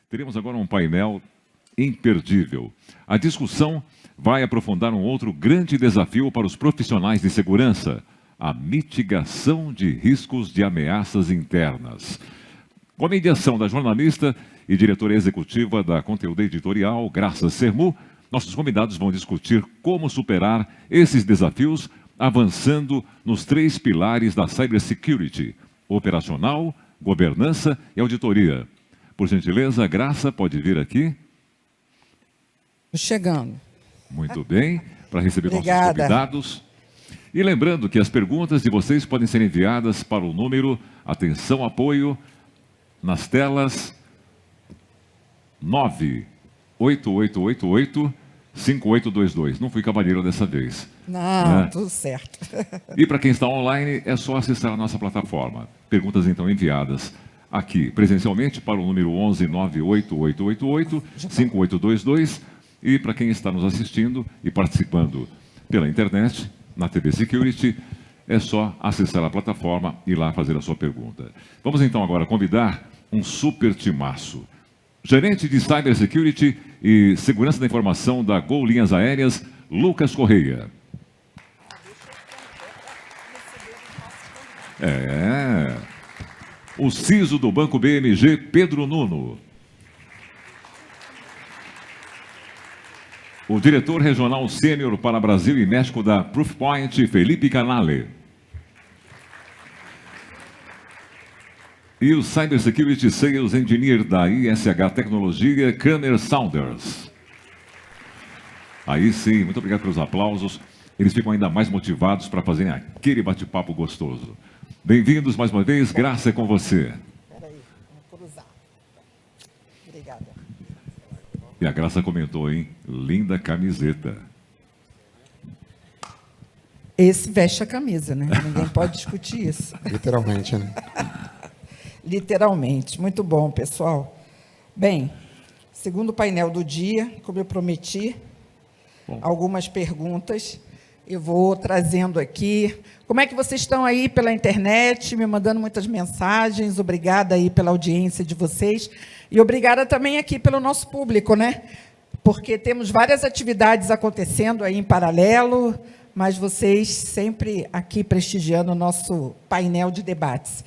Teremos agora um painel imperdível. A discussão vai aprofundar um outro grande desafio para os profissionais de segurança: a mitigação de riscos de ameaças internas. Com a mediação da jornalista e diretora executiva da Conteúdo Editorial, Graça Sermu, nossos convidados vão discutir como superar esses desafios, avançando nos 3 pilares da cybersecurity: operacional, governança e auditoria. Por gentileza, Graça, pode vir aqui. Chegando. Muito bem, para receber Obrigada. nossos convidados. E lembrando que as perguntas de vocês podem ser enviadas para o número, atenção, apoio, nas telas 98888-5822. Não fui cavalheiro dessa vez. Não, né? Tudo certo. E para quem está online, é só acessar a nossa plataforma. Perguntas, então, enviadas aqui presencialmente para o número 11 98888-5822. E para quem está nos assistindo e participando pela internet, na TV Security, é só acessar a plataforma e ir lá fazer a sua pergunta. Vamos então agora convidar um super timaço. Gerente de Cybersecurity e Segurança da Informação da Gol Linhas Aéreas, Lucas Correia. O CISO do Banco BMG, Pedro Nuno. O diretor regional sênior para Brasil e México da Proofpoint, Felipe Canale. E o Cybersecurity Sales Engineer da ISH Tecnologia, Kramer Saunders. Aí sim, muito obrigado pelos aplausos. Eles ficam ainda mais motivados para fazerem aquele bate-papo gostoso. Bem-vindos mais uma vez, Graça é com você. Espera aí, vamos cruzar. Obrigada. E a Graça comentou, hein? Linda camiseta. Esse veste a camisa, né? Ninguém pode discutir isso. Literalmente, né? Literalmente. Muito bom, pessoal. Bem, segundo painel do dia, como eu prometi, algumas perguntas. Eu vou trazendo aqui. Como é que vocês estão aí pela internet, me mandando muitas mensagens? Obrigada aí pela audiência de vocês. E obrigada também aqui pelo nosso público, né? Porque temos várias atividades acontecendo aí em paralelo, mas vocês sempre aqui prestigiando o nosso painel de debates.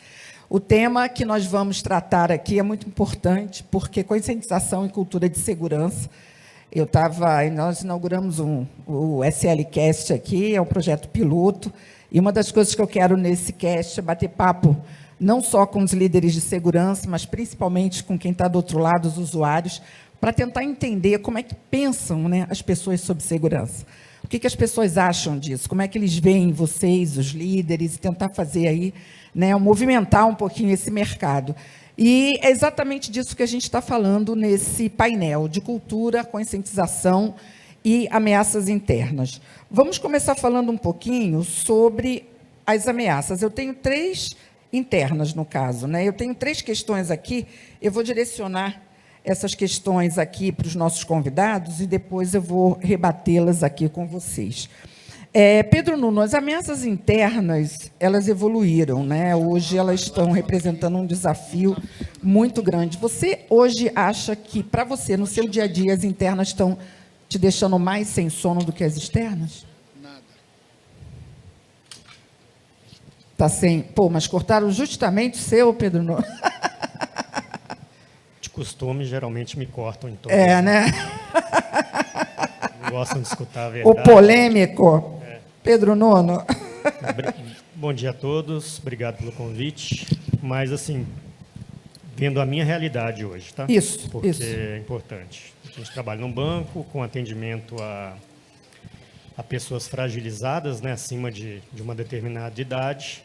O tema que nós vamos tratar aqui é muito importante, porque conscientização e cultura de segurança. Nós inauguramos o SLCast aqui, é um projeto piloto, e uma das coisas que eu quero nesse cast é bater papo não só com os líderes de segurança, mas principalmente com quem está do outro lado, os usuários, para tentar entender como é que pensam, né, as pessoas sobre segurança. O que as pessoas acham disso? Como é que eles veem vocês, os líderes, e tentar fazer aí, né, movimentar um pouquinho esse mercado. E é exatamente disso que a gente está falando nesse painel, de cultura, conscientização e ameaças internas. Vamos começar falando um pouquinho sobre as ameaças. Eu tenho 3 internas, no caso, né? Eu tenho 3 questões aqui, eu vou direcionar essas questões aqui para os nossos convidados e depois eu vou rebatê-las aqui com vocês. Pedro Nuno, as ameaças internas, elas evoluíram, né? Hoje elas estão representando um desafio muito grande. Você hoje acha que, para você, no seu dia a dia, as internas estão te deixando mais sem sono do que as externas? Nada. Tá sem... Pô, mas cortaram justamente o seu, Pedro Nuno. De costume, geralmente me cortam em todas. Né? Não gostam de escutar a verdade. O polêmico. Pedro Nuno. Bom dia a todos, obrigado pelo convite. Mas, assim, vendo a minha realidade hoje, tá? Isso, porque isso. é importante. A gente trabalha num banco com atendimento a pessoas fragilizadas, né, acima de uma determinada idade,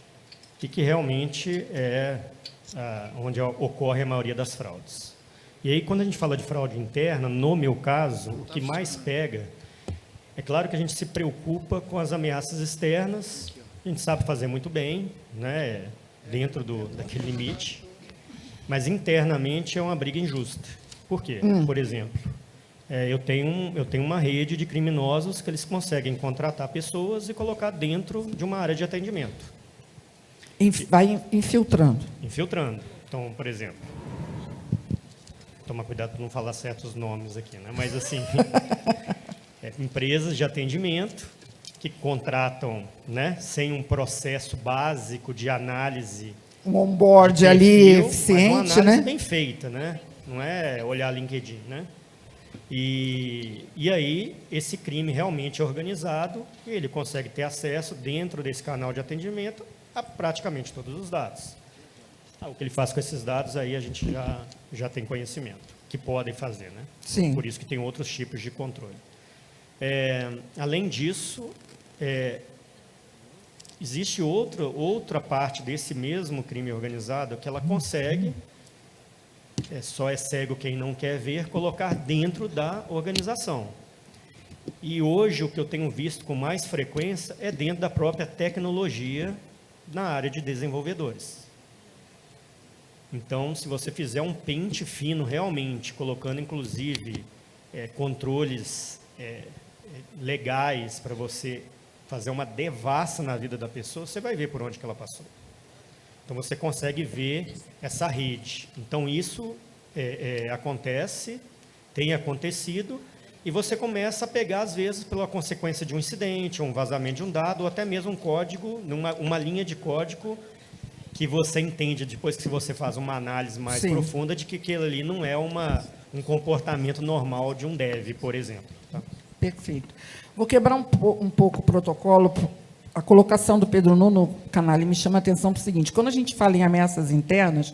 e que realmente é onde ocorre a maioria das fraudes. E aí, quando a gente fala de fraude interna, no meu caso, o que mais pega... É claro que a gente se preocupa com as ameaças externas, a gente sabe fazer muito bem, né, dentro daquele limite, mas internamente é uma briga injusta. Por quê? Por exemplo, eu tenho uma rede de criminosos que eles conseguem contratar pessoas e colocar dentro de uma área de atendimento. Vai infiltrando. Infiltrando. Então, por exemplo, tomar cuidado para não falar certos nomes aqui, né? Mas assim, empresas de atendimento que contratam, né, sem um processo básico de análise, um onboard de perfil, ali mas eficiente, uma análise né? bem feita, né? Não é olhar LinkedIn, né? E aí, esse crime realmente é organizado, e ele consegue ter acesso dentro desse canal de atendimento a praticamente todos os dados. O que ele faz com esses dados aí a gente já tem conhecimento, que podem fazer, né? Sim. Por isso que tem outros tipos de controle. Além disso, existe outra parte desse mesmo crime organizado que ela consegue, só é cego quem não quer ver, colocar dentro da organização. E hoje o que eu tenho visto com mais frequência é dentro da própria tecnologia na área de desenvolvedores. Então, se você fizer um pente fino realmente, colocando inclusive controles legais para você fazer uma devassa na vida da pessoa, você vai ver por onde que ela passou. Então, você consegue ver essa rede. Então, isso acontece, tem acontecido, e você começa a pegar, às vezes, pela consequência de um incidente, um vazamento de um dado, ou até mesmo um código, uma linha de código que você entende, depois que você faz uma análise mais Sim. profunda, de que aquilo ali não é um comportamento normal de um dev, por exemplo. Tá? Perfeito. Vou quebrar um pouco o protocolo. A colocação do Pedro Nuno Canali me chama a atenção para o seguinte: quando a gente fala em ameaças internas,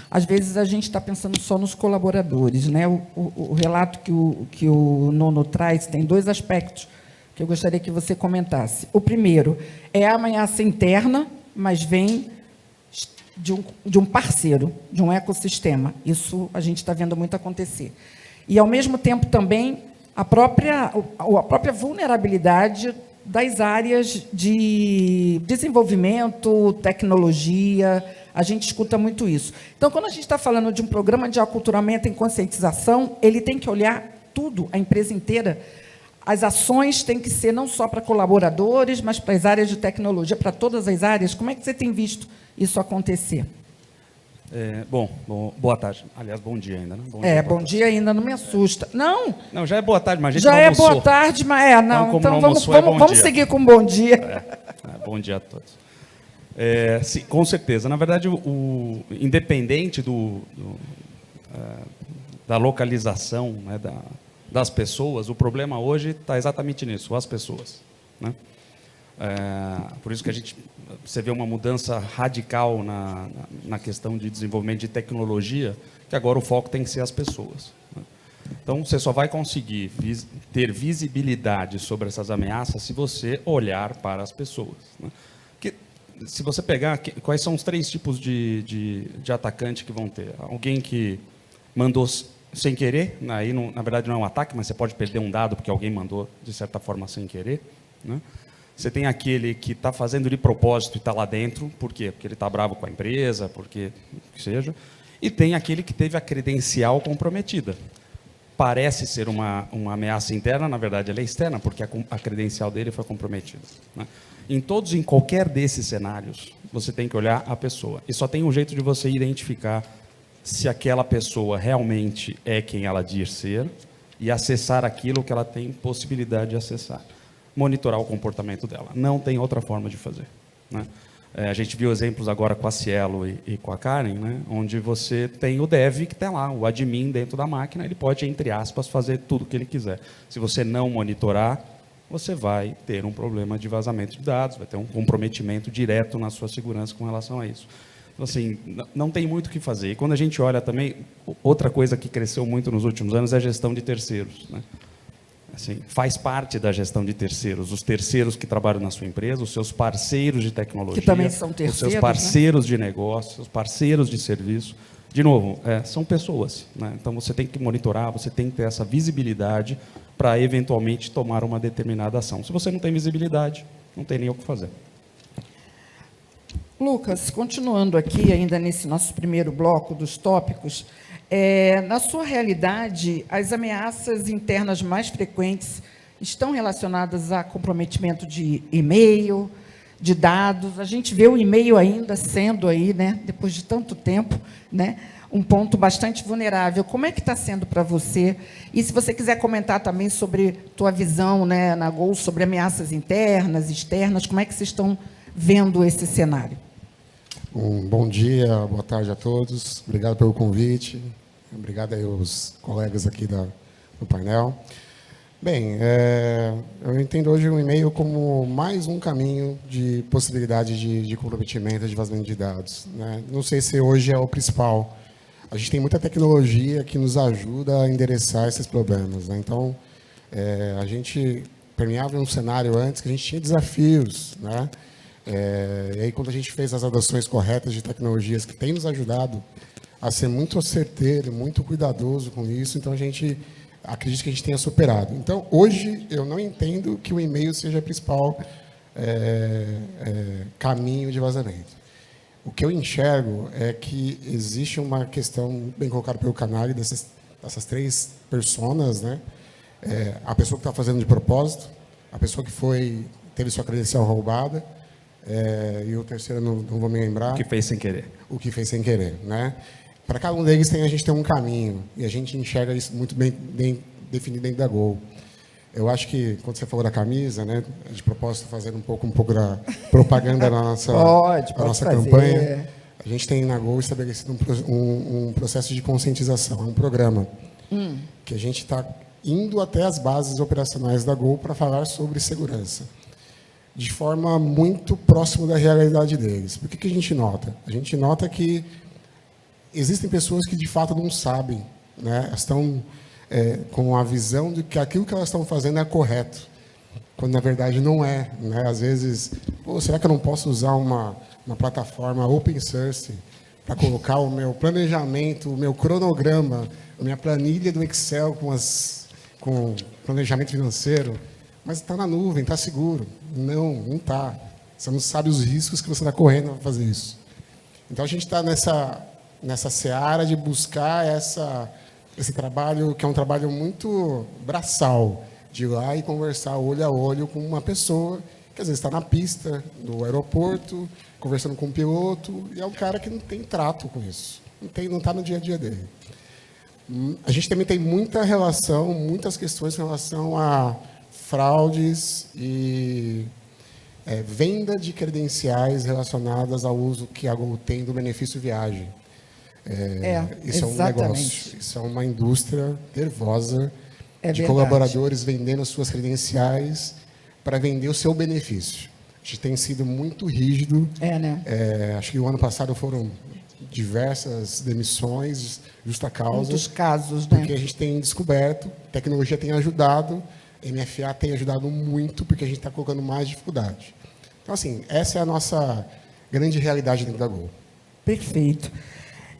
às vezes a gente está pensando só nos colaboradores, né? O relato que o Nuno traz tem dois aspectos que eu gostaria que você comentasse. O primeiro é a ameaça interna, mas vem de um parceiro, de um ecossistema. Isso a gente está vendo muito acontecer. E, ao mesmo tempo, também a própria vulnerabilidade das áreas de desenvolvimento, tecnologia. A gente escuta muito isso. Então, quando a gente está falando de um programa de aculturamento em conscientização, ele tem que olhar tudo, a empresa inteira. As ações têm que ser não só para colaboradores, mas para as áreas de tecnologia, para todas as áreas. Como é que você tem visto isso acontecer? Boa tarde. Aliás, bom dia ainda, né? Bom dia ainda, não me assusta. Não, já é boa tarde, mas a gente já não é almoçou. boa tarde, mas não. Então, vamos dia. seguir com bom dia. Bom dia a todos. Sim, com certeza. Na verdade, independente da localização, né, das pessoas, o problema hoje está exatamente nisso, as pessoas, né? Por isso que você vê uma mudança radical na questão de desenvolvimento de tecnologia, que agora o foco tem que ser as pessoas, né? Então, você só vai conseguir ter visibilidade sobre essas ameaças se você olhar para as pessoas, né? Porque, se você pegar, quais são os 3 tipos de atacante que vão ter? Alguém que mandou sem querer, aí na verdade não é um ataque, mas você pode perder um dado porque alguém mandou, de certa forma, sem querer, né? Você tem aquele que está fazendo de propósito e está lá dentro. Por quê? Porque ele está bravo com a empresa, porque que seja. E tem aquele que teve a credencial comprometida. Parece ser uma ameaça interna, na verdade ela é externa, porque a credencial dele foi comprometida, né? Em qualquer desses cenários, você tem que olhar a pessoa. E só tem um jeito de você identificar se aquela pessoa realmente é quem ela diz ser e acessar aquilo que ela tem possibilidade de acessar. Monitorar o comportamento dela. Não tem outra forma de fazer, né? A gente viu exemplos agora com a Cielo e com a Karen, né, onde você tem o dev que está lá, o admin dentro da máquina, ele pode, entre aspas, fazer tudo o que ele quiser. Se você não monitorar, você vai ter um problema de vazamento de dados, vai ter um comprometimento direto na sua segurança com relação a isso. Então, assim, não tem muito o que fazer. E quando a gente olha também, outra coisa que cresceu muito nos últimos anos é a gestão de terceiros, né? Assim, faz parte da gestão de terceiros, os terceiros que trabalham na sua empresa, os seus parceiros de tecnologia, que também são terceiros, os seus parceiros, né, de negócio, os parceiros de serviço. De novo, são pessoas, né? Então você tem que monitorar, você tem que ter essa visibilidade para eventualmente tomar uma determinada ação. Se você não tem visibilidade, não tem nem o que fazer. Lucas, continuando aqui, ainda nesse nosso primeiro bloco dos tópicos, na sua realidade, as ameaças internas mais frequentes estão relacionadas a comprometimento de e-mail, de dados. A gente vê o e-mail ainda sendo aí, né, depois de tanto tempo, né, um ponto bastante vulnerável. Como é que está sendo para você? E se você quiser comentar também sobre tua visão, né, na Gol, sobre ameaças internas, externas, como é que vocês estão vendo esse cenário? Bom dia, boa tarde a todos. Obrigado pelo convite. Obrigado aí aos colegas aqui do painel. Bem, eu entendo hoje o e-mail como mais um caminho de possibilidade de comprometimento, de vazamento de dados, né? Não sei se hoje é o principal. A gente tem muita tecnologia que nos ajuda a endereçar esses problemas, né? Então, a gente permeava um cenário antes que a gente tinha desafios, né? E aí, quando a gente fez as adoções corretas de tecnologias que têm nos ajudado a ser muito certeiro, muito cuidadoso com isso, então a gente acredita que a gente tenha superado. Então, hoje, eu não entendo que o e-mail seja o principal caminho de vazamento. O que eu enxergo é que existe uma questão, bem colocada pelo Canali, dessas 3 personas, né? A pessoa que está fazendo de propósito, a pessoa que teve sua credencial roubada, e o terceiro, não vou me lembrar. O que fez sem querer. O que fez sem querer, né? Para cada um deles, a gente tem um caminho, e a gente enxerga isso muito bem definido dentro da Gol. Eu acho que, quando você falou da camisa, né, de propósito, fazendo um pouco da propaganda da nossa, nossa campanha, a gente tem na Gol estabelecido um processo de conscientização, um programa, que a gente está indo até as bases operacionais da Gol para falar sobre segurança, de forma muito próxima da realidade deles. Por que a gente nota? A gente nota que existem pessoas que, de fato, não sabem, né? Elas estão com a visão de que aquilo que elas estão fazendo é correto, quando, na verdade, não é, né? Às vezes, será que eu não posso usar uma plataforma open source para colocar o meu planejamento, o meu cronograma, a minha planilha do Excel com planejamento financeiro? Mas está na nuvem, está seguro. Não está. Você não sabe os riscos que você está correndo para fazer isso. Então, a gente está nessa seara de buscar esse trabalho, que é um trabalho muito braçal, de ir lá e conversar olho a olho com uma pessoa que, às vezes, está na pista do aeroporto, conversando com um piloto, e é um cara que não tem trato com isso. Não está no dia a dia dele. A gente também tem muitas questões em relação a fraudes e venda de credenciais relacionadas ao uso que a Gol tem do benefício viagem. Isso é um negócio, isso é uma indústria nervosa de colaboradores vendendo as suas credenciais para vender o seu benefício. A gente tem sido muito rígido. Né? Acho que o ano passado foram diversas demissões, justa causa. Muitos casos, né? Porque a gente tem descoberto, a tecnologia tem ajudado, a MFA tem ajudado muito, porque a gente está colocando mais dificuldade. Então, assim, essa é a nossa grande realidade dentro da Gol. Perfeito.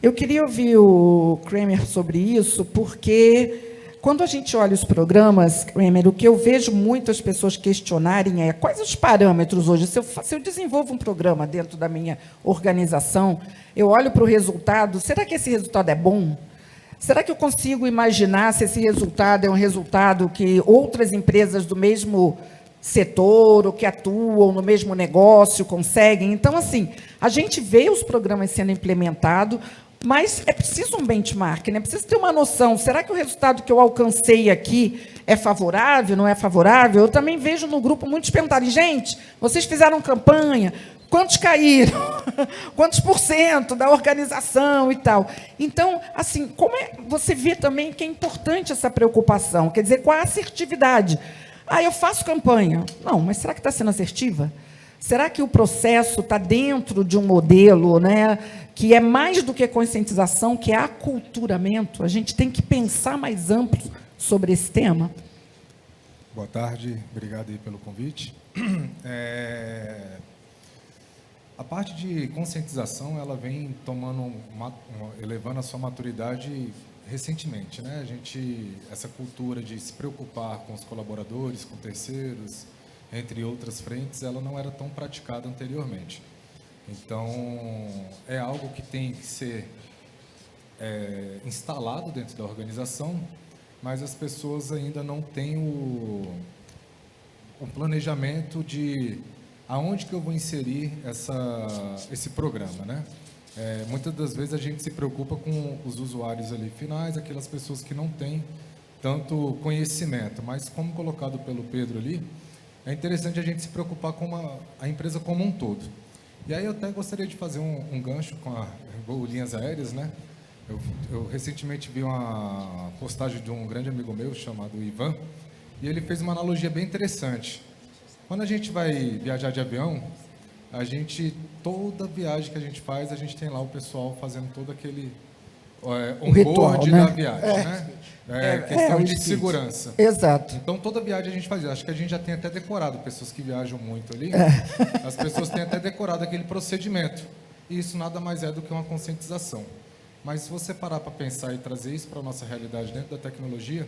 Eu queria ouvir o Kramer sobre isso, porque quando a gente olha os programas, Kramer, o que eu vejo muitas pessoas questionarem é quais os parâmetros hoje. Se eu desenvolvo um programa dentro da minha organização, eu olho para o resultado, será que esse resultado é bom? Será que eu consigo imaginar se esse resultado é um resultado que outras empresas do mesmo setor ou que atuam no mesmo negócio conseguem? Então, assim, a gente vê os programas sendo implementados, mas é preciso um benchmark, né? Precisa ter uma noção. Será que o resultado que eu alcancei aqui é favorável, não é favorável? Eu também vejo no grupo muitos perguntarem, gente, vocês fizeram campanha, quantos caíram? Quantos % da organização e tal? Então, assim, como você vê também que é importante essa preocupação? Quer dizer, qual a assertividade? Eu faço campanha. Não, mas será que está sendo assertiva? Será que o processo está dentro de um modelo, né, que é mais do que conscientização, que é aculturamento? A gente tem que pensar mais amplo sobre esse tema. Boa tarde, obrigado aí pelo convite. A parte de conscientização, ela vem elevando a sua maturidade recentemente, né? Essa cultura de se preocupar com os colaboradores, com terceiros, entre outras frentes, ela não era tão praticada anteriormente. Então, é algo que tem que ser instalado dentro da organização, mas as pessoas ainda não têm o planejamento de aonde que eu vou inserir esse programa, né? Muitas das vezes a gente se preocupa com os usuários ali finais, aquelas pessoas que não têm tanto conhecimento, mas como colocado pelo Pedro ali, é interessante a gente se preocupar com a empresa como um todo. E aí eu até gostaria de fazer um gancho com a Gol Linhas Aéreas, né? Eu recentemente vi uma postagem de um grande amigo meu chamado Ivan, e ele fez uma analogia bem interessante. Quando a gente vai viajar de avião, toda viagem que a gente faz, a gente tem lá o pessoal fazendo todo aquele ritual, onboard né? da viagem, né? Questão de segurança. Exato. Então, toda viagem a gente faz isso. Acho que a gente já tem até decorado, pessoas que viajam muito ali, as pessoas têm até decorado aquele procedimento. E isso nada mais é do que uma conscientização. Mas se você parar para pensar e trazer isso para a nossa realidade dentro da tecnologia,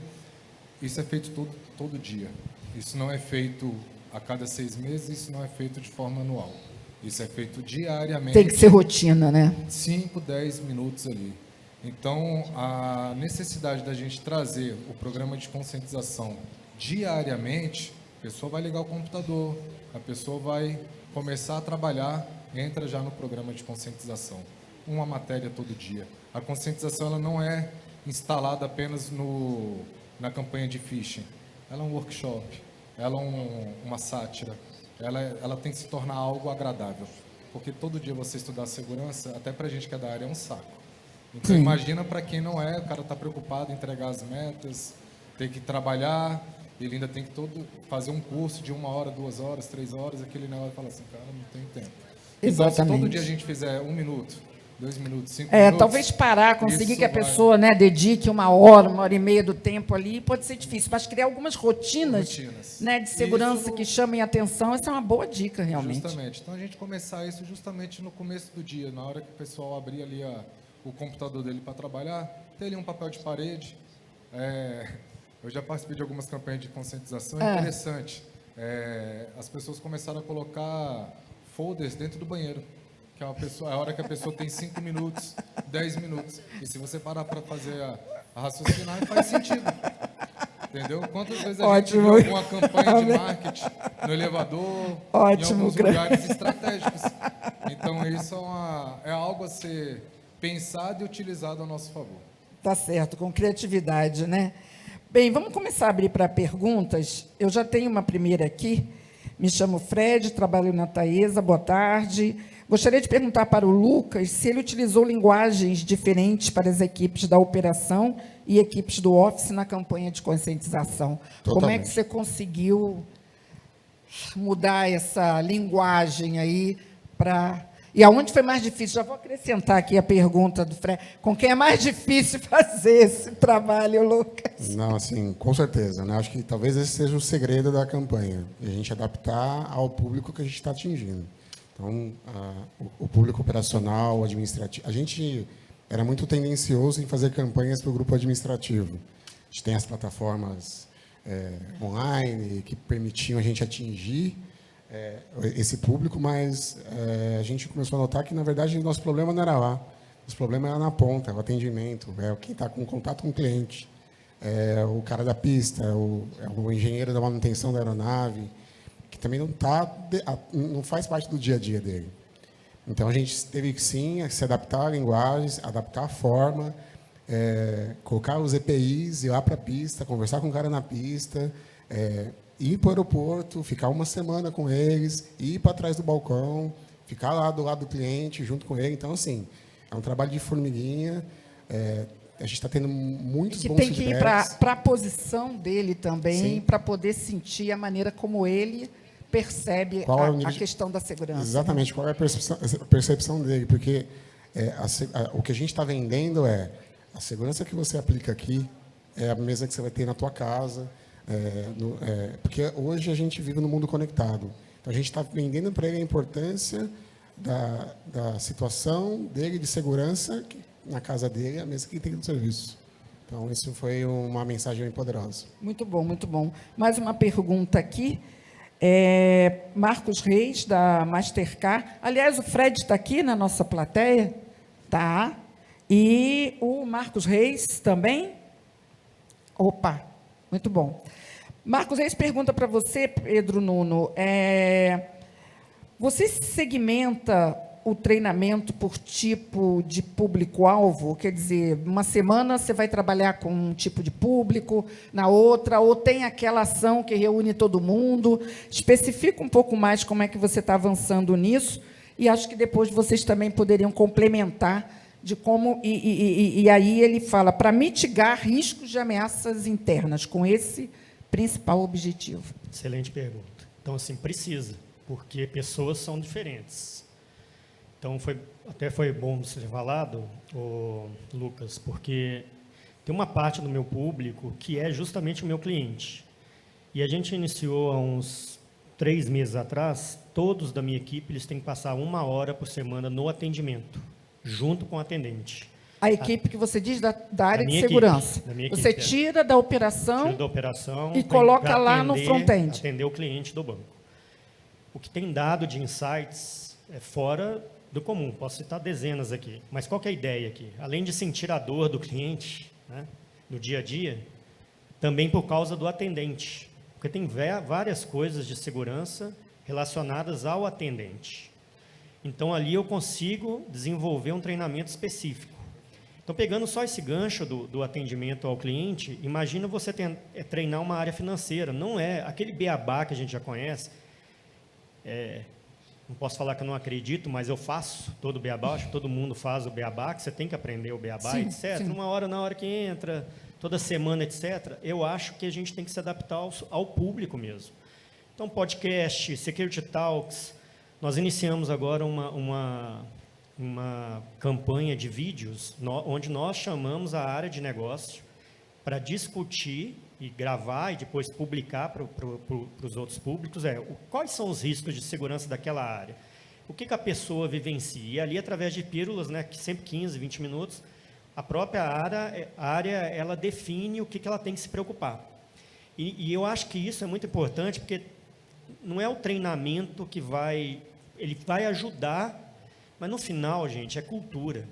isso é feito todo dia. Isso não é feito a cada 6 meses, isso não é feito de forma anual. Isso é feito diariamente. Tem que ser rotina, né? 5, 10 minutos ali. Então, a necessidade da gente trazer o programa de conscientização diariamente, a pessoa vai ligar o computador, a pessoa vai começar a trabalhar, entra já no programa de conscientização. Uma matéria todo dia. A conscientização ela não é instalada apenas na campanha de phishing. Ela é um workshop, ela é uma sátira, ela tem que se tornar algo agradável. Porque todo dia você estudar segurança, até para a gente que é da área, é um saco. Então, imagina para quem não é, o cara está preocupado em entregar as metas, tem que trabalhar, ele ainda tem que fazer um curso de 1 hora, 2 horas, 3 horas, aquele negócio fala assim, cara, não tenho tempo. Exatamente. Então, se todo dia a gente fizer 1 minuto, 2 minutos, 5 minutos... Talvez parar, conseguir isso que a pessoa, né, dedique 1 hora, 1h30 do tempo ali, pode ser difícil, mas criar algumas rotinas. Né, de segurança que chamem atenção, essa é uma boa dica, realmente. Justamente. Então, a gente começar isso justamente no começo do dia, na hora que o pessoal abrir ali o computador dele para trabalhar, ter ali um papel de parede. Eu já participei de algumas campanhas de conscientização, é interessante. As pessoas começaram a colocar folders dentro do banheiro, que é a hora que a pessoa tem 5 minutos, 10 minutos. E se você parar para fazer a raciocinar, faz sentido. Entendeu? Quantas vezes a gente viu alguma campanha de marketing no elevador, em alguns lugares estratégicos. Então, isso é algo a ser pensado e utilizado a nosso favor. Tá certo, com criatividade, né? Bem, vamos começar a abrir para perguntas. Eu já tenho uma primeira aqui. Me chamo Fred, trabalho na Taesa, boa tarde. Gostaria de perguntar para o Lucas se ele utilizou linguagens diferentes para as equipes da operação e equipes do Office na campanha de conscientização. Totalmente. Como é que você conseguiu mudar essa linguagem aí para... E aonde foi mais difícil? Já vou acrescentar aqui a pergunta do Fred. Com quem é mais difícil fazer esse trabalho, Lucas? Não, assim, com certeza, né? Acho que talvez esse seja o segredo da campanha, a gente adaptar ao público que a gente está atingindo. Então, o público operacional, administrativo, a gente era muito tendencioso em fazer campanhas para o grupo administrativo. A gente tem as plataformas online que permitiam a gente atingir esse público, mas a gente começou a notar que, na verdade, o nosso problema não era lá. Nosso problema era na ponta, o atendimento, quem está com contato com o cliente, o cara da pista, o engenheiro da manutenção da aeronave, que também não faz parte do dia a dia dele. Então, a gente teve que, sim, se adaptar à linguagem, adaptar a forma, colocar os EPIs, ir lá para a pista, conversar com o cara na pista, ir para o aeroporto, ficar 1 semana com eles, ir para trás do balcão, ficar lá do lado do cliente, junto com ele. Então, assim, é um trabalho de formiguinha. A gente está tendo muitos bons feedbacks. Tem que ir para a posição dele também, para poder sentir a maneira como ele percebe a questão da segurança. Exatamente, qual é a percepção dele, porque o que a gente está vendendo é a segurança que você aplica aqui, é a mesma que você vai ter na tua casa, porque hoje a gente vive no mundo conectado. Então, a gente está vendendo para ele a importância da situação dele de segurança na casa dele, a mesma que ele tem no serviço. Então, isso foi uma mensagem bem poderosa. Muito bom, muito bom. Mais uma pergunta aqui. Marcos Reis, da Mastercard. Aliás, o Fred está aqui na nossa plateia. Tá. E o Marcos Reis também? Opa, muito bom. Marcos Reis pergunta para você, Pedro Nuno, Você segmenta o treinamento por tipo de público-alvo? Quer dizer, uma semana você vai trabalhar com um tipo de público, na outra, ou tem aquela ação que reúne todo mundo? Especifica um pouco mais como é que você está avançando nisso, e acho que depois vocês também poderiam complementar de como... E aí ele fala, para mitigar riscos de ameaças internas, com esse principal objetivo. Excelente pergunta. Então, assim, precisa, porque pessoas são diferentes. Então, até foi bom você ter falado, Lucas, porque tem uma parte do meu público que é justamente o meu cliente. E a gente iniciou há uns 3 meses atrás, todos da minha equipe eles têm que passar 1 hora por semana no atendimento, junto com o atendente. A equipe que você diz da área de minha segurança. equipe, da minha Você equipe, tira da operação, Tiro da operação e coloca pra lá no front-end. Atender o cliente do banco. O que tem dado de insights é fora do comum. Posso citar dezenas aqui. Mas qual que é a ideia aqui? Além de sentir a dor do cliente, né, no dia a dia, também por causa do atendente. Porque tem várias coisas de segurança relacionadas ao atendente. Então, ali eu consigo desenvolver um treinamento específico. Então, pegando só esse gancho do atendimento ao cliente, imagina você treinar uma área financeira. Não é aquele beabá que a gente já conhece. Não posso falar que eu não acredito, mas eu faço todo o beabá. Acho que todo mundo faz o beabá, que você tem que aprender o beabá, sim, etc. Sim. Na hora que entra, toda semana, etc. Eu acho que a gente tem que se adaptar ao público mesmo. Então, podcast, Security Talks. Nós iniciamos agora uma campanha de vídeos onde nós chamamos a área de negócio para discutir e gravar e depois publicar para os outros públicos quais são os riscos de segurança daquela área, o que a pessoa vivencia. E ali, através de pílulas, né, que sempre 15, 20 minutos, a própria área ela define o que ela tem que se preocupar. E eu acho que isso é muito importante, porque não é o treinamento que ele vai ajudar, mas no final, gente, é cultura.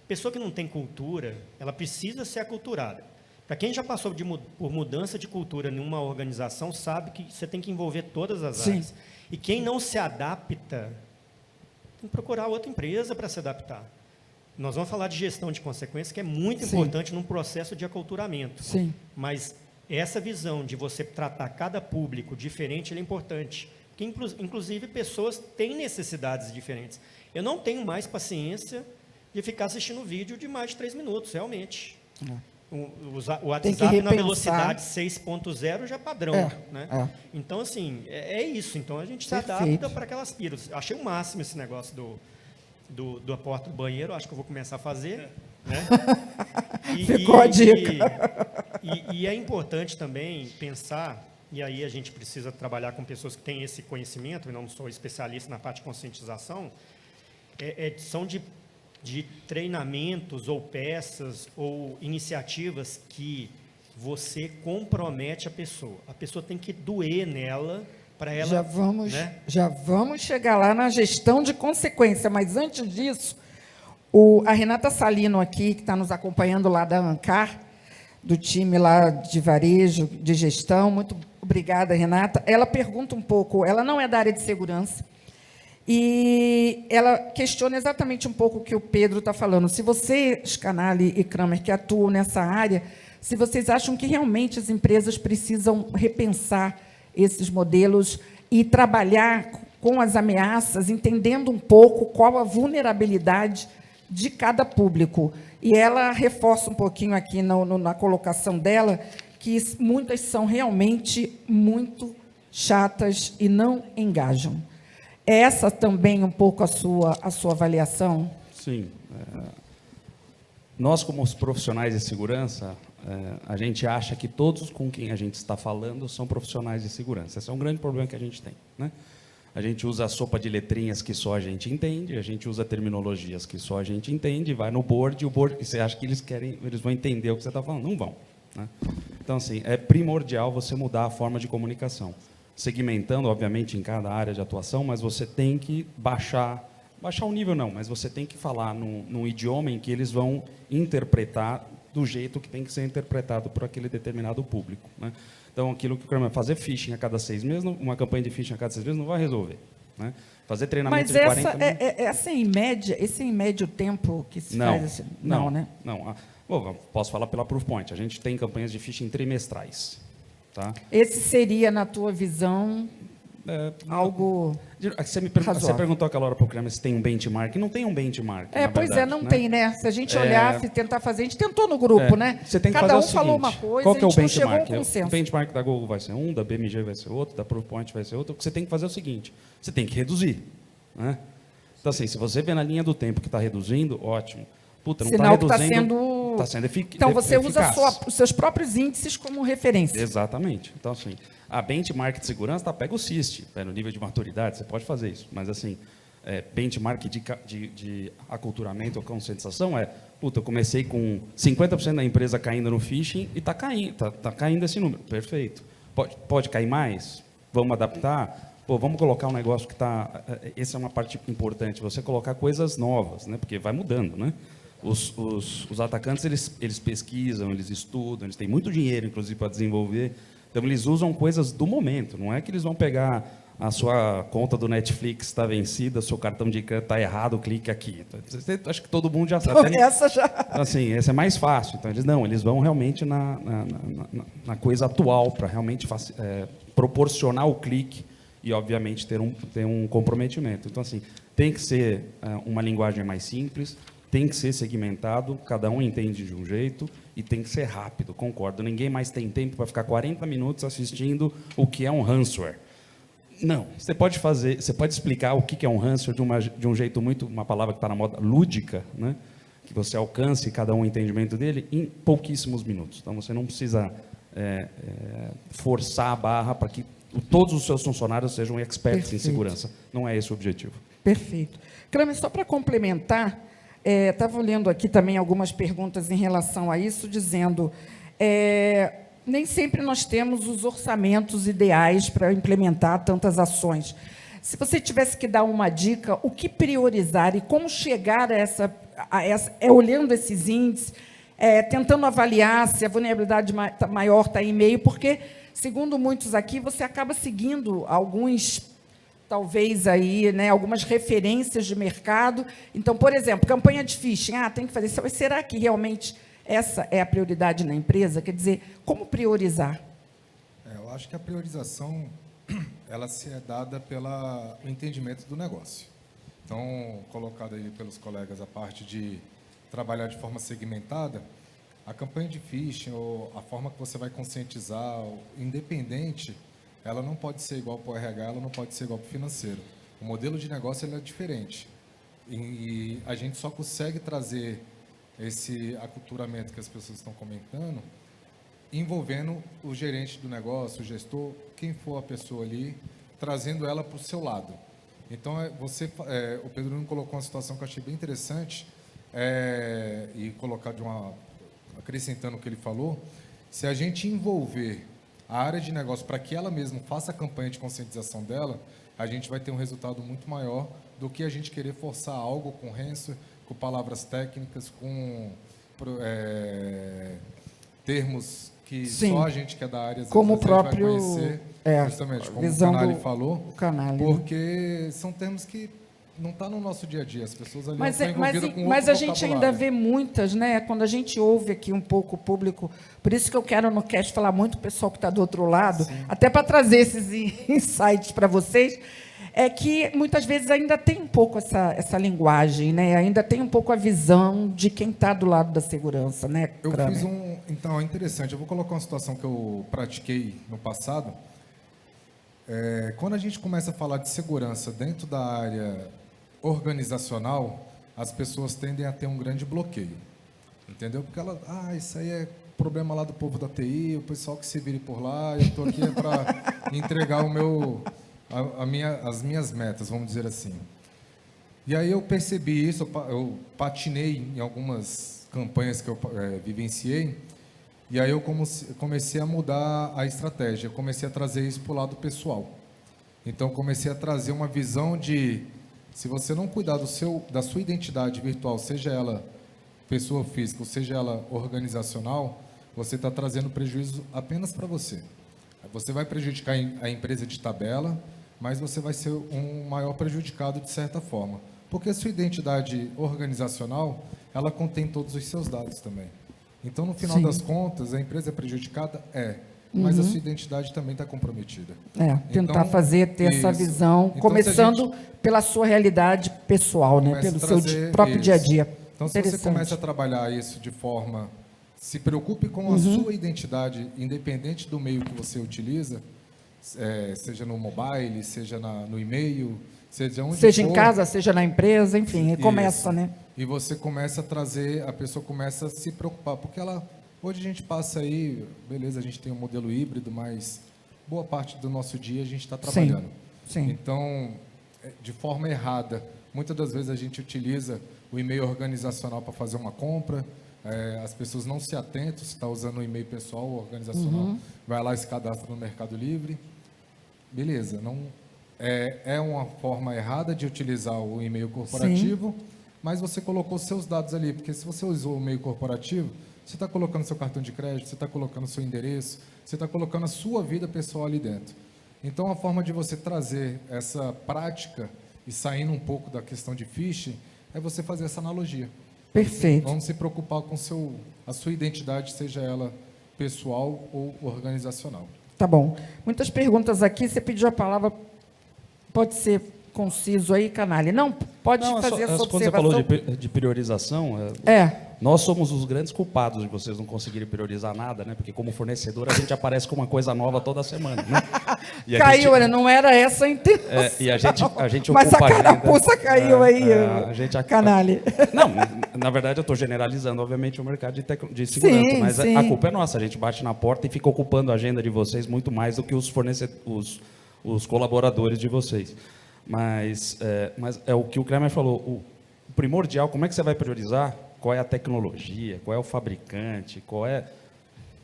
Pessoa que não tem cultura, ela precisa ser aculturada. Para quem já passou por mudança de cultura em uma organização, sabe que você tem que envolver todas as áreas. E quem não se adapta, tem que procurar outra empresa para se adaptar. Nós vamos falar de gestão de consequências, que é muito importante num processo de aculturamento. Sim. Mas essa visão de você tratar cada público diferente, é importante. Porque, inclusive, pessoas têm necessidades diferentes. Eu não tenho mais paciência de ficar assistindo vídeo de mais de 3 minutos, realmente. O WhatsApp na velocidade 6.0 já é padrão. Né? Então, assim, é isso. Então, a gente se adapta para aquelas pílulas. Achei o máximo esse negócio da porta do banheiro. Acho que eu vou começar a fazer. Né? Ficou a dica. E é importante também pensar, e aí a gente precisa trabalhar com pessoas que têm esse conhecimento, eu não sou especialista na parte de conscientização, são de treinamentos ou peças ou iniciativas que você compromete a pessoa. A pessoa tem que doer nela para ela... Já vamos chegar lá na gestão de consequência, mas antes disso, a Renata Salino aqui, que está nos acompanhando lá da ANCAR, do time lá de varejo, de gestão, muito obrigada, Renata. Ela pergunta um pouco, ela não é da área de segurança, e ela questiona exatamente um pouco o que o Pedro está falando. Se vocês, Canali e Kramer, que atuam nessa área, se vocês acham que realmente as empresas precisam repensar esses modelos e trabalhar com as ameaças, entendendo um pouco qual a vulnerabilidade de cada público. E ela reforça um pouquinho aqui na colocação dela, que muitas são realmente muito chatas e não engajam. É essa também um pouco a sua avaliação? Sim. Nós, como os profissionais de segurança, a gente acha que todos com quem a gente está falando são profissionais de segurança. Esse é um grande problema que a gente tem, né? A gente usa a sopa de letrinhas que só a gente entende, a gente usa terminologias que só a gente entende, vai no board, e você acha que eles vão entender o que você está falando. Não vão, né? Então, assim, é primordial você mudar a forma de comunicação. Segmentando, obviamente, em cada área de atuação, mas você tem que baixar o nível não, mas você tem que falar num idioma em que eles vão interpretar do jeito que tem que ser interpretado por aquele determinado público, né? Então, aquilo que o Kramer fazer phishing a cada 6 meses, uma campanha de phishing a cada 6 meses não vai resolver, né? Fazer treinamento Mas de 40 minutos. essa em média, esse em médio tempo que se faz? Assim, não, né? Não. Bom, posso falar pela Proofpoint. A gente tem campanhas de phishing trimestrais. Tá? Esse seria, na tua visão, algo Você razoável. perguntou aquela hora para o cliente se tem um benchmark. Não tem um benchmark, na Pois verdade, não né? tem, né? Se a gente olhasse e tentar fazer, a gente tentou no grupo, né? Você tem que Cada fazer um o seguinte, falou uma coisa, qual que é a o gente não chegou a um benchmark? O consenso. benchmark da Google vai ser um, da BMG vai ser outro, da Proofpoint vai ser outro. O que você tem que fazer é o seguinte, você tem que reduzir. Né? Então, assim, se você vê na linha do tempo que está reduzindo, ótimo. Puta, não Sinal está que reduzindo... está sendo Então, você usa eficaz. os seus próprios índices como referência. Exatamente. Então, assim, a benchmark de segurança pega o CIST, no nível de maturidade, você pode fazer isso. Mas, assim, benchmark de aculturamento ou conscientização puta, eu comecei com 50% da empresa caindo no phishing e está caindo, tá caindo esse número. Perfeito. Pode cair mais? Vamos adaptar? Pô, vamos colocar um negócio que está... Essa é uma parte importante, você colocar coisas novas, né? Porque vai mudando, né? Os atacantes, eles pesquisam, eles estudam, eles têm muito dinheiro, inclusive, para desenvolver. Então, eles usam coisas do momento. Não é que eles vão pegar a sua conta do Netflix está vencida, seu cartão de crédito está errado, clique aqui. Acho que todo mundo já sabe. Então, essa já... Assim, esse é mais fácil. Então, eles vão realmente na coisa atual, para realmente proporcionar o clique e, obviamente, ter um comprometimento. Então, assim, tem que ser uma linguagem mais simples, tem que ser segmentado, cada um entende de um jeito e tem que ser rápido, concordo. Ninguém mais tem tempo para ficar 40 minutos assistindo o que é um ransomware. Não, você pode explicar o que é um ransomware de um jeito muito, uma palavra que está na moda, lúdica, né? Que você alcance cada um o entendimento dele em pouquíssimos minutos. Então, você não precisa forçar a barra para que todos os seus funcionários sejam experts em segurança. Não é esse o objetivo. Perfeito. Kramer, só para complementar, estava lendo aqui também algumas perguntas em relação a isso, dizendo nem sempre nós temos os orçamentos ideais para implementar tantas ações. Se você tivesse que dar uma dica, o que priorizar e como chegar a essa olhando esses índices, tentando avaliar se a vulnerabilidade maior está em meio, porque, segundo muitos aqui, você acaba seguindo talvez aí, né, algumas referências de mercado. Então, por exemplo, campanha de phishing, tem que fazer isso. Mas será que realmente essa é a prioridade na empresa? Quer dizer, como priorizar? Eu acho que a priorização ela se é dada pelo entendimento do negócio. Então, colocado aí pelos colegas a parte de trabalhar de forma segmentada, a campanha de phishing ou a forma que você vai conscientizar, independente, ela não pode ser igual para o RH, ela não pode ser igual para o financeiro. O modelo de negócio ele é diferente. E a gente só consegue trazer esse aculturamento que as pessoas estão comentando, envolvendo o gerente do negócio, o gestor, quem for a pessoa ali, trazendo ela para o seu lado. Então, o Pedro Nuno colocou uma situação que eu achei bem interessante, e colocar acrescentando o que ele falou, se a gente envolver a área de negócio para que ela mesma faça a campanha de conscientização dela, a gente vai ter um resultado muito maior do que a gente querer forçar algo com ransomware, com palavras técnicas, com termos que só a gente que é da área como o vezes, vai próprio conhecer, justamente como o Canali falou, porque são termos que não está no nosso dia a dia, as pessoas ali estão envolvidas com outro mas a gente ainda vê muitas, né? Quando a gente ouve aqui um pouco o público, por isso que eu quero no cast falar muito o pessoal que está do outro lado, até para trazer esses insights para vocês, é que muitas vezes ainda tem um pouco essa linguagem, né? Ainda tem um pouco a visão de quem está do lado da segurança, né? Então, é interessante, eu vou colocar uma situação que eu pratiquei no passado. Quando a gente começa a falar de segurança dentro da área organizacional, as pessoas tendem a ter um grande bloqueio, entendeu? Porque isso aí é problema lá do povo da TI, o pessoal que se vire por lá, eu estou aqui para entregar as minhas metas, vamos dizer assim. E aí eu percebi isso, eu patinei em algumas campanhas que eu vivenciei, e aí eu comecei a mudar a estratégia, comecei a trazer isso para o lado pessoal. Então, comecei a trazer uma visão de, se você não cuidar da sua identidade virtual, seja ela pessoa física, ou seja ela organizacional, você está trazendo prejuízo apenas para você. Você vai prejudicar a empresa de tabela, mas você vai ser um maior prejudicado de certa forma. Porque a sua identidade organizacional, ela contém todos os seus dados também. Então, no final das contas, a empresa é prejudicada? Mas a sua identidade também está comprometida. Tentar Então, ter essa visão, então, começando pela sua realidade pessoal, né? Pelo seu próprio dia a dia. Então, se você começa a trabalhar isso de forma... Se preocupe com a sua identidade, independente do meio que você utiliza, seja no mobile, seja no e-mail, seja onde seja for, em casa, seja na empresa, enfim, começa, né? E você começa a trazer, a pessoa começa a se preocupar, porque hoje a gente passa aí, beleza, a gente tem um modelo híbrido, mas boa parte do nosso dia a gente está trabalhando. Sim. Então, de forma errada, muitas das vezes a gente utiliza o e-mail organizacional para fazer uma compra, as pessoas não se atentam, se está usando o e-mail pessoal ou organizacional, vai lá e se cadastra no Mercado Livre, beleza, não, é uma forma errada de utilizar o e-mail corporativo, mas você colocou seus dados ali, porque se você usou o e-mail corporativo, você está colocando seu cartão de crédito, você está colocando seu endereço, você está colocando a sua vida pessoal ali dentro. Então, a forma de você trazer essa prática e saindo um pouco da questão de phishing é você fazer essa analogia. Perfeito. Vamos se preocupar com a sua identidade, seja ela pessoal ou organizacional. Tá bom. Muitas perguntas aqui, você pediu a palavra, pode ser conciso aí, Canalha? Não, pode fazer essa observação. Quando você falou de priorização, nós somos os grandes culpados de vocês não conseguirem priorizar nada, né? Porque como fornecedor a gente aparece com uma coisa nova toda semana, né? E caiu, olha, não era essa a intenção. E a gente mas ocupa a carapuça caiu aí, Canalha. Não, na verdade eu estou generalizando, obviamente, o mercado de segurança, mas a culpa é nossa, a gente bate na porta e fica ocupando a agenda de vocês muito mais do que os colaboradores de vocês. Mas é o que o Kremer falou, o primordial, como é que você vai priorizar? Qual é a tecnologia? Qual é o fabricante?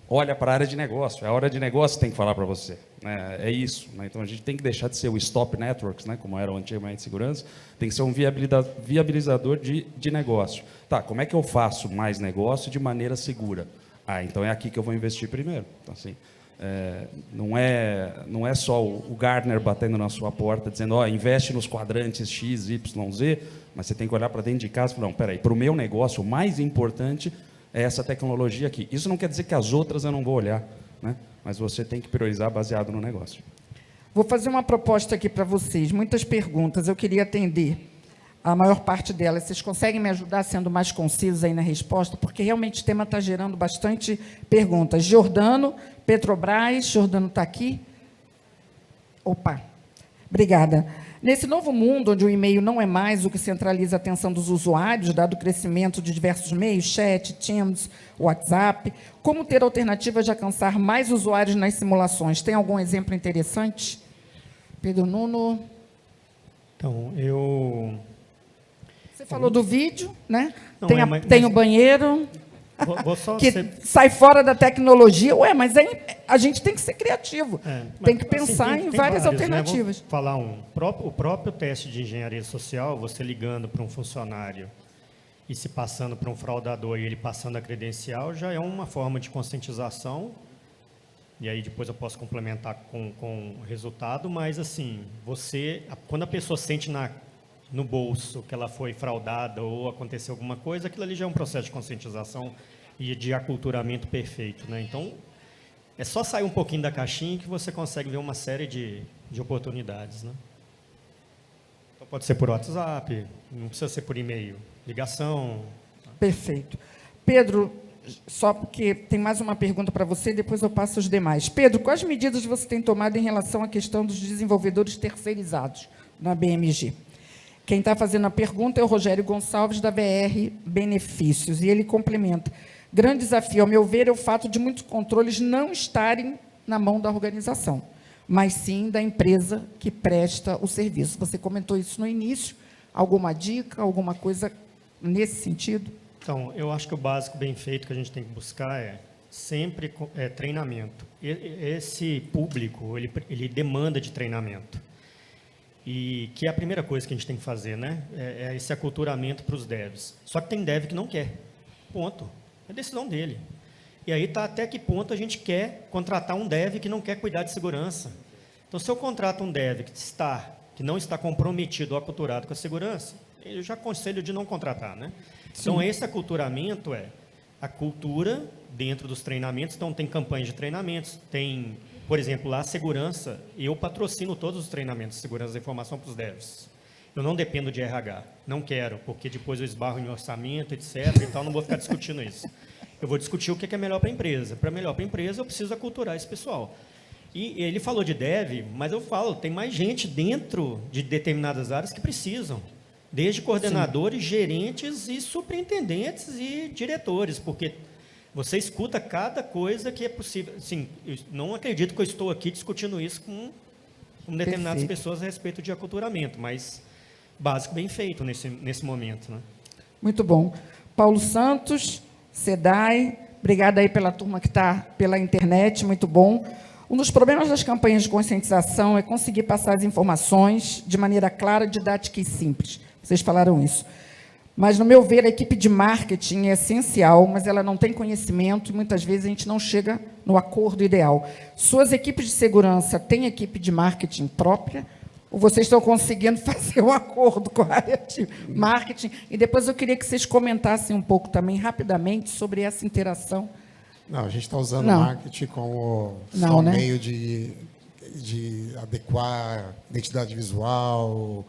Olha para a área de negócio, a área de negócio tem que falar para você. Né? É isso. Né? Então, a gente tem que deixar de ser o Stop Networks, né? Como era antigamente segurança, tem que ser um viabilizador de negócio. Tá, como é que eu faço mais negócio de maneira segura? Então é aqui que eu vou investir primeiro. Então, assim, não é só o Gartner batendo na sua porta, dizendo, investe nos quadrantes X, Y, Z, mas você tem que olhar para dentro de casa e falar, não, peraí, para o meu negócio, o mais importante é essa tecnologia aqui. Isso não quer dizer que as outras eu não vou olhar, né? Mas você tem que priorizar baseado no negócio. Vou fazer uma proposta aqui para vocês, muitas perguntas, eu queria atender a maior parte delas. Vocês conseguem me ajudar sendo mais concisos aí na resposta? Porque realmente o tema está gerando bastante perguntas. Jordano, Petrobras, Jordano está aqui? Opa, obrigada. Nesse novo mundo, onde o e-mail não é mais o que centraliza a atenção dos usuários, dado o crescimento de diversos meios, chat, Teams, WhatsApp, como ter alternativas de alcançar mais usuários nas simulações? Tem algum exemplo interessante? Pedro Nuno? Então, Você falou do vídeo, né? Não, tem o banheiro, que sai fora da tecnologia. Mas a gente tem que ser criativo. Tem que pensar assim, em várias alternativas. Né? Vou falar o próprio teste de engenharia social, você ligando para um funcionário e se passando para um fraudador e ele passando a credencial, já é uma forma de conscientização. E aí depois eu posso complementar com o resultado, mas assim, quando a pessoa sente no bolso que ela foi fraudada ou aconteceu alguma coisa, aquilo ali já é um processo de conscientização e de aculturamento perfeito, né? Então, é só sair um pouquinho da caixinha que você consegue ver uma série de oportunidades, né? Então, pode ser por WhatsApp, não precisa ser por e-mail, ligação. Perfeito. Pedro, só porque tem mais uma pergunta para você, depois eu passo os demais. Pedro, quais medidas você tem tomado em relação à questão dos desenvolvedores terceirizados na BMG? Quem está fazendo a pergunta é o Rogério Gonçalves, da VR Benefícios, e ele complementa. Grande desafio, ao meu ver, é o fato de muitos controles não estarem na mão da organização, mas sim da empresa que presta o serviço. Você comentou isso no início. Alguma dica, alguma coisa nesse sentido? Então, eu acho que o básico bem feito que a gente tem que buscar é sempre treinamento. Esse público, ele demanda de treinamento. E que é a primeira coisa que a gente tem que fazer, né? É esse aculturamento para os devs. Só que tem dev que não quer. Ponto. É decisão dele. E aí está até que ponto a gente quer contratar um dev que não quer cuidar de segurança. Então, se eu contrato um dev que não está comprometido ou aculturado com a segurança, eu já aconselho de não contratar, né? Então, esse aculturamento é a cultura dentro dos treinamentos. Então, tem campanhas de treinamentos, tem, por exemplo, lá a segurança, eu patrocino todos os treinamentos de segurança da informação para os devs. Eu não dependo de RH, não quero, porque depois eu esbarro em orçamento, etc. e tal, não vou ficar discutindo isso. Eu vou discutir o que é melhor para a empresa. Para melhor para a empresa, eu preciso aculturar esse pessoal. E ele falou de dev, mas eu falo, tem mais gente dentro de determinadas áreas que precisam. Desde coordenadores, gerentes e superintendentes e diretores, porque você escuta cada coisa que é possível. Assim, eu não acredito que eu estou aqui discutindo isso com determinadas pessoas a respeito de aculturamento, mas básico bem feito nesse momento, né? Muito bom. Paulo Santos, SEDAI, obrigada aí pela turma que está pela internet, muito bom. Um dos problemas das campanhas de conscientização é conseguir passar as informações de maneira clara, didática e simples. Vocês falaram isso. Mas, no meu ver, a equipe de marketing é essencial, mas ela não tem conhecimento e, muitas vezes, a gente não chega no acordo ideal. Suas equipes de segurança têm equipe de marketing própria? Ou vocês estão conseguindo fazer um acordo com a área de marketing? E depois eu queria que vocês comentassem um pouco também, rapidamente, sobre essa interação. Não, a gente está usando o marketing como só né? meio de adequar identidade visual,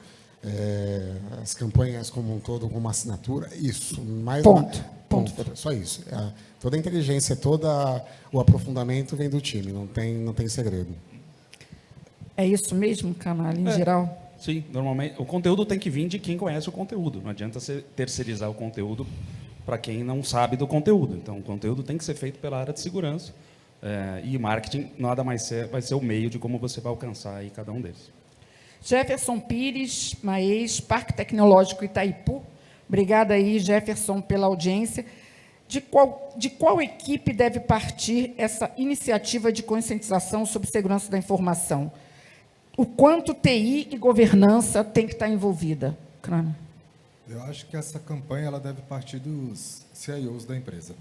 as campanhas como um todo, com uma assinatura, isso. Mais Ponto. Só isso. Toda a inteligência, todo o aprofundamento vem do time, não tem segredo. É isso mesmo, Canal, em geral? Sim, normalmente. O conteúdo tem que vir de quem conhece o conteúdo. Não adianta você terceirizar o conteúdo para quem não sabe do conteúdo. Então, o conteúdo tem que ser feito pela área de segurança. E marketing nada mais vai ser o meio de como você vai alcançar aí cada um deles. Jefferson Pires, Maes, Parque Tecnológico Itaipu. Obrigada aí, Jefferson, pela audiência. De qual equipe deve partir essa iniciativa de conscientização sobre segurança da informação? O quanto TI e governança tem que estar envolvida? Crânio. Eu acho que essa campanha ela deve partir dos CIOs da empresa.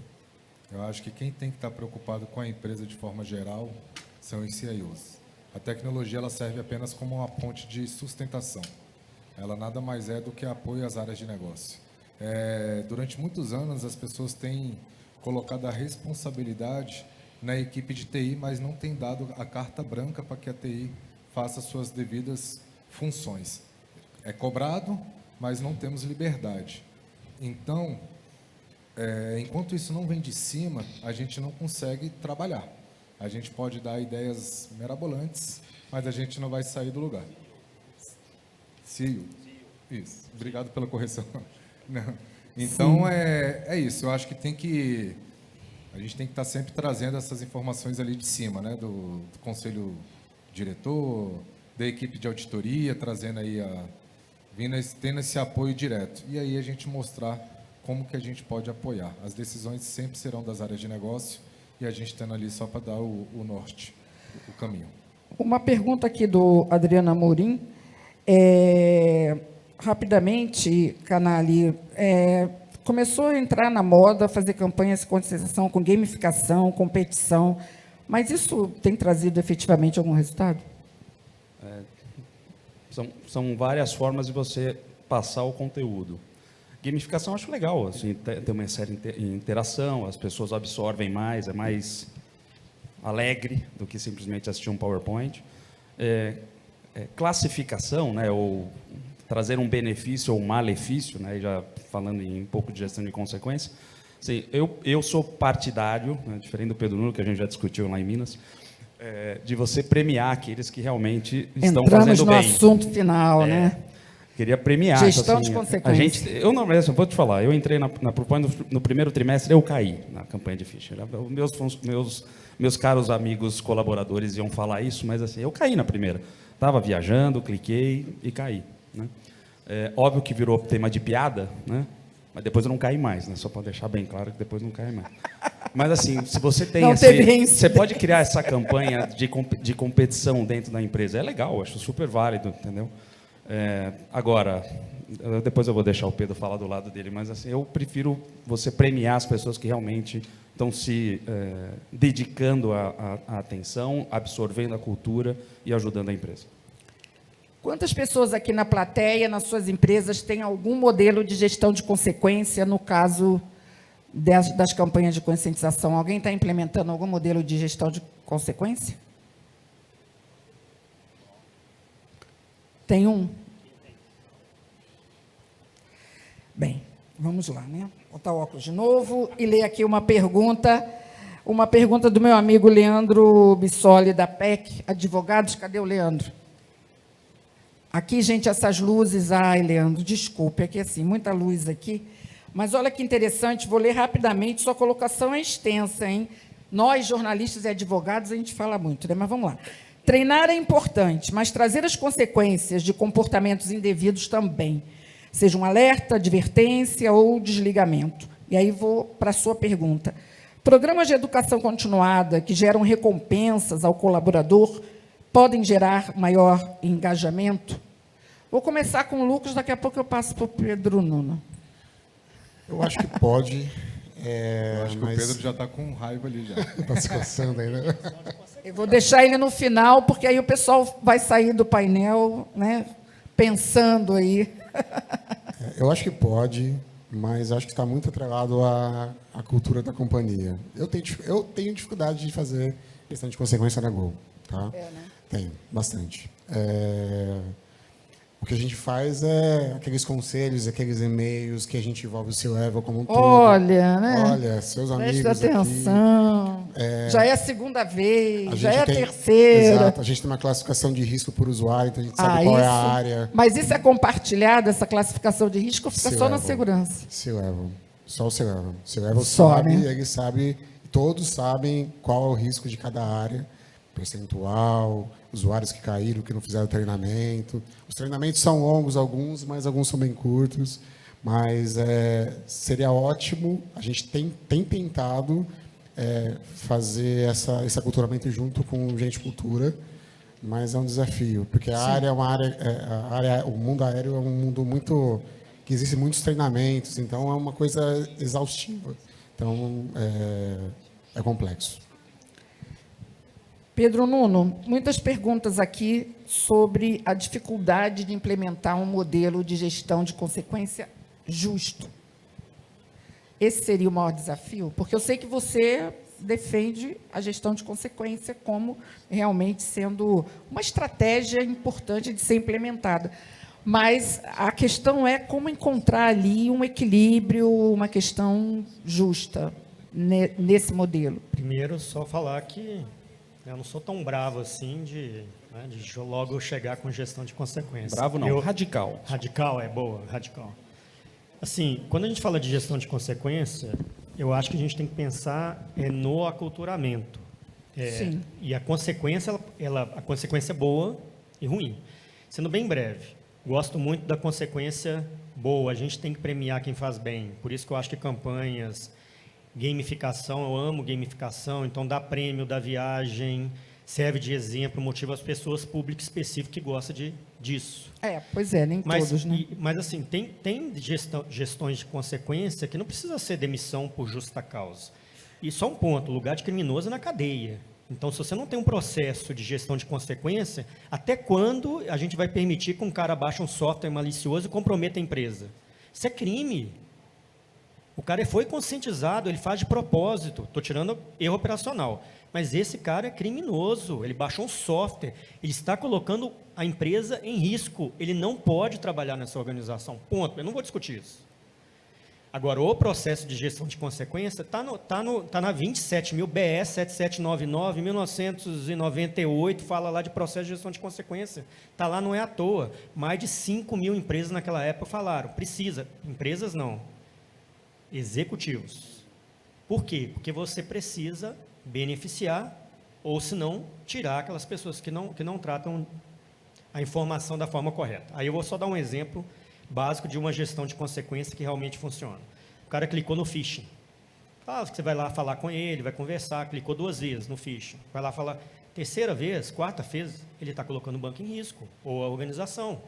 Eu acho que quem tem que estar preocupado com a empresa de forma geral são os CIOs. A tecnologia ela serve apenas como uma ponte de sustentação. Ela nada mais é do que apoio às áreas de negócio. Durante muitos anos, as pessoas têm colocado a responsabilidade na equipe de TI, mas não têm dado a carta branca para que a TI faça suas devidas funções. É cobrado, mas não temos liberdade. Então, enquanto isso não vem de cima, a gente não consegue trabalhar. A gente pode dar ideias mirabolantes, mas a gente não vai sair do lugar. CEO. Isso. Obrigado pela correção. Não. Então, é isso. Eu acho que a gente tem que estar sempre trazendo essas informações ali de cima, né? Do conselho diretor, da equipe de auditoria, trazendo aí tendo esse apoio direto. E aí a gente mostrar como que a gente pode apoiar. As decisões sempre serão das áreas de negócio e a gente estando ali só para dar o norte, o caminho. Uma pergunta aqui do Adriano Amorim. Rapidamente, Canali, começou a entrar na moda fazer campanhas de conscientização com gamificação, competição, mas isso tem trazido efetivamente algum resultado? São várias formas de você passar o conteúdo. Gamificação eu acho legal, assim, tem uma série de interação, as pessoas absorvem mais, é mais alegre do que simplesmente assistir um PowerPoint. Classificação, né, ou trazer um benefício ou um malefício, né, já falando em um pouco de gestão de consequência. Assim, eu sou partidário, né, diferente do Pedro Nuno, que a gente já discutiu lá em Minas, de você premiar aqueles que realmente estão fazendo bem. Entramos no assunto final, né? Queria premiar. Gestão assim, de consequências. Eu vou te falar, eu entrei na Propoint no primeiro trimestre, eu caí na campanha de phishing. Meus caros amigos colaboradores iam falar isso, mas assim, eu caí na primeira. Estava viajando, cliquei e caí. Né? Óbvio que virou tema de piada, né? Mas depois eu não caí mais, né? Só para deixar bem claro que depois não cai mais. Mas assim, se você tem você pode criar essa campanha de competição dentro da empresa, é legal, acho super válido, entendeu? Agora, depois eu vou deixar o Pedro falar do lado dele, mas assim, eu prefiro você premiar as pessoas que realmente estão se dedicando à atenção, absorvendo a cultura e ajudando a empresa. Quantas pessoas aqui na plateia, nas suas empresas, têm algum modelo de gestão de consequência no caso das campanhas de conscientização? Alguém está implementando algum modelo de gestão de consequência? Tem um? Bem, vamos lá, né? Vou botar o óculos de novo e ler aqui uma pergunta do meu amigo Leandro Bissoli, da PEC Advogados. Cadê o Leandro? Aqui, gente, essas luzes... Ai, Leandro, desculpe, é que assim, muita luz aqui. Mas olha que interessante, vou ler rapidamente, sua colocação é extensa, hein? Nós, jornalistas e advogados, a gente fala muito, né? Mas vamos lá. Treinar é importante, mas trazer as consequências de comportamentos indevidos também. Seja um alerta, advertência ou desligamento. E aí vou para a sua pergunta. Programas de educação continuada que geram recompensas ao colaborador podem gerar maior engajamento? Vou começar com o Lucas, daqui a pouco eu passo para o Pedro Nuno. Eu acho que pode. Eu acho que mas o Pedro já está com raiva ali já. está se coçando aí, né? Eu vou deixar ele no final, porque aí o pessoal vai sair do painel, né, pensando aí. Eu acho que pode, mas acho que está muito atrelado à cultura da companhia. Eu tenho dificuldade de fazer questão de consequência na Gol. Tá? Né? Tenho, bastante. O que a gente faz é aqueles conselhos, aqueles e-mails que a gente envolve o C-Level como um todo. Olha, né? Olha, seus amigos presta atenção. aqui, já é a segunda vez, já é a tem, terceira. Exato, a gente tem uma classificação de risco por usuário, então a gente sabe qual é a área. Mas isso é compartilhado, essa classificação de risco, ou fica só na C-Level. segurança? C-Level. Só o C-Level. O C-Level Só, sabe, né? ele sabe, todos sabem qual é o risco de cada área, percentual, usuários que caíram, que não fizeram treinamento. Os treinamentos são longos, alguns, mas alguns são bem curtos. Mas seria ótimo, a gente tem tentado fazer esse aculturamento junto com gente de cultura, mas é um desafio, porque a área é uma área, o mundo aéreo é um mundo muito que existem muitos treinamentos, então é uma coisa exaustiva. Então é complexo. Pedro Nuno, muitas perguntas aqui sobre a dificuldade de implementar um modelo de gestão de consequência justo. Esse seria o maior desafio? Porque eu sei que você defende a gestão de consequência como realmente sendo uma estratégia importante de ser implementada. Mas a questão é como encontrar ali um equilíbrio, uma questão justa nesse modelo. Primeiro, só falar que eu não sou tão bravo assim de logo chegar com gestão de consequências. Bravo não, radical. Radical, boa, radical. Assim, quando a gente fala de gestão de consequência, eu acho que a gente tem que pensar no aculturamento. Sim. E a consequência, a consequência é boa e ruim. Sendo bem breve, gosto muito da consequência boa, a gente tem que premiar quem faz bem. Por isso que eu acho que campanhas, gamificação, eu amo gamificação, então dá prêmio, dá viagem, serve de exemplo, motiva as pessoas, público específico que gosta disso. Pois é, nem todos, né? Mas assim, tem gestões de consequência que não precisa ser demissão por justa causa. E só um ponto, lugar de criminoso é na cadeia. Então, se você não tem um processo de gestão de consequência, até quando a gente vai permitir que um cara baixe um software malicioso e comprometa a empresa? Isso é crime. O cara foi conscientizado, ele faz de propósito, estou tirando erro operacional, mas esse cara é criminoso, ele baixou um software, ele está colocando a empresa em risco, ele não pode trabalhar nessa organização, ponto, eu não vou discutir isso. Agora, o processo de gestão de consequência está na 27.000 BS 7799, 1998, fala lá de processo de gestão de consequência, está lá, não é à toa, mais de 5.000 empresas naquela época falaram, precisa, empresas não, executivos. Por quê? Porque você precisa beneficiar ou, se não, tirar aquelas pessoas que não tratam a informação da forma correta. Aí eu vou só dar um exemplo básico de uma gestão de consequência que realmente funciona. O cara clicou no phishing. Você vai lá falar com ele, vai conversar, clicou 2 vezes no phishing. Vai lá falar, terceira vez, quarta vez, ele está colocando o banco em risco, ou a organização.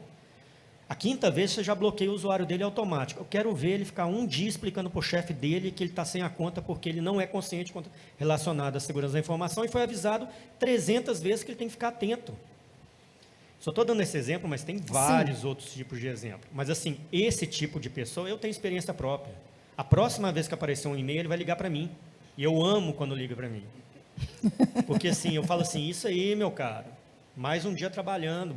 A quinta vez você já bloqueia o usuário dele automático. Eu quero ver ele ficar um dia explicando para o chefe dele que ele está sem a conta porque ele não é consciente relacionado à segurança da informação e foi avisado 300 vezes que ele tem que ficar atento. Só estou dando esse exemplo, mas tem vários outros tipos de exemplo. Mas, assim, esse tipo de pessoa, eu tenho experiência própria. A próxima vez que aparecer um e-mail, ele vai ligar para mim. E eu amo quando liga para mim. Porque, assim, eu falo assim, isso aí, meu caro, mais um dia trabalhando.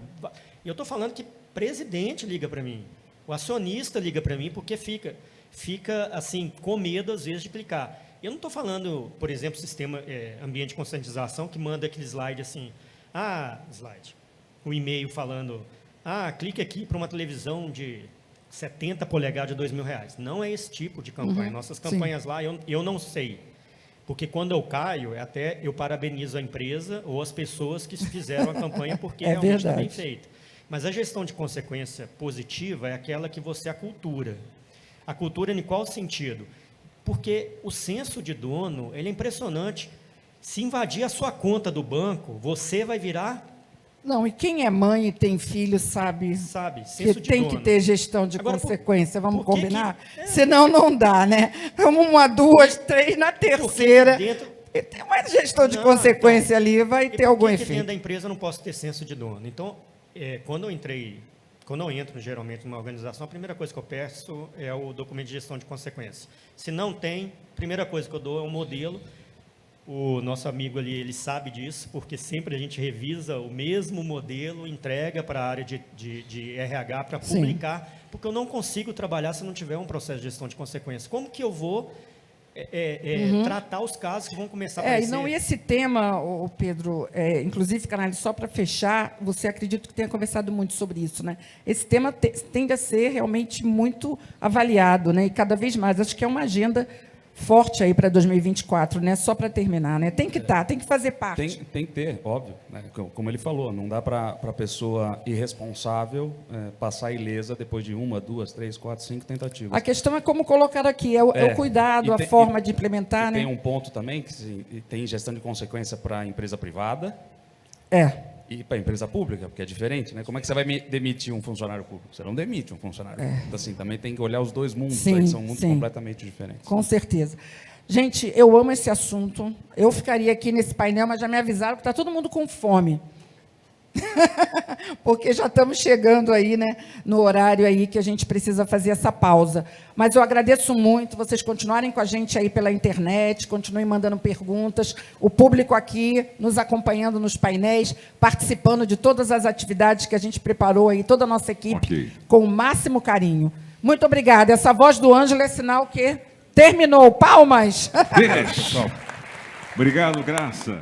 E eu estou falando que presidente liga para mim, o acionista liga para mim, porque fica assim, com medo, às vezes, de clicar. Eu não estou falando, por exemplo, sistema ambiente de conscientização, que manda aquele slide assim, o e-mail falando, clique aqui para uma televisão de 70 polegadas de R$2.000. Não é esse tipo de campanha. Nossas campanhas lá, eu não sei. Porque quando eu caio, até eu parabenizo a empresa ou as pessoas que fizeram a campanha, porque realmente está bem feita. Mas a gestão de consequência positiva é aquela que você acultura. A cultura em qual sentido? Porque o senso de dono, ele é impressionante. Se invadir a sua conta do banco, você vai virar... Não, e quem é mãe e tem filho sabe senso que de tem dono. que ter gestão de Agora, consequência, vamos por que combinar? Senão não dá, né? Vamos 1, 2, 3, na terceira... E tem uma gestão de consequência ali, vai ter algum efeito. Dentro da empresa eu não posso ter senso de dono. Então, quando eu entro geralmente numa organização, a primeira coisa que eu peço é o documento de gestão de consequência. Se não tem, a primeira coisa que eu dou é um modelo. O nosso amigo ali, ele sabe disso, porque sempre a gente revisa o mesmo modelo, entrega para a área de RH para publicar, porque eu não consigo trabalhar se não tiver um processo de gestão de consequência. Como que eu vou tratar os casos que vão começar a aparecer? E esse tema, Pedro, inclusive, Canali, só para fechar, você acredito que tenha conversado muito sobre isso, né? Esse tema tende a ser realmente muito avaliado, né? E cada vez mais, acho que é uma agenda forte aí para 2024, né? Só para terminar, né? Tem que tem que fazer parte. Tem que ter, óbvio, né? Como ele falou, não dá para a pessoa irresponsável passar ilesa depois de 1, 2, 3, 4, 5 tentativas. A questão é como colocar aqui, é o cuidado, a forma de implementar, né? Tem um ponto também que tem gestão de consequência para a empresa privada. E para a empresa pública, porque é diferente, né? Como é que você vai demitir um funcionário público? Você não demite um funcionário público. Então, assim, também tem que olhar os dois mundos, que são mundos completamente diferentes. Com certeza. Gente, eu amo esse assunto. Eu ficaria aqui nesse painel, mas já me avisaram que está todo mundo com fome. Porque já estamos chegando aí, né, no horário aí que a gente precisa fazer essa pausa. Mas eu agradeço muito vocês continuarem com a gente aí pela internet, continuem mandando perguntas, o público aqui nos acompanhando nos painéis, participando de todas as atividades que a gente preparou aí, toda a nossa equipe, com o máximo carinho. Muito obrigada. Essa voz do Ângelo é sinal que terminou. Palmas! Obrigado, Graça.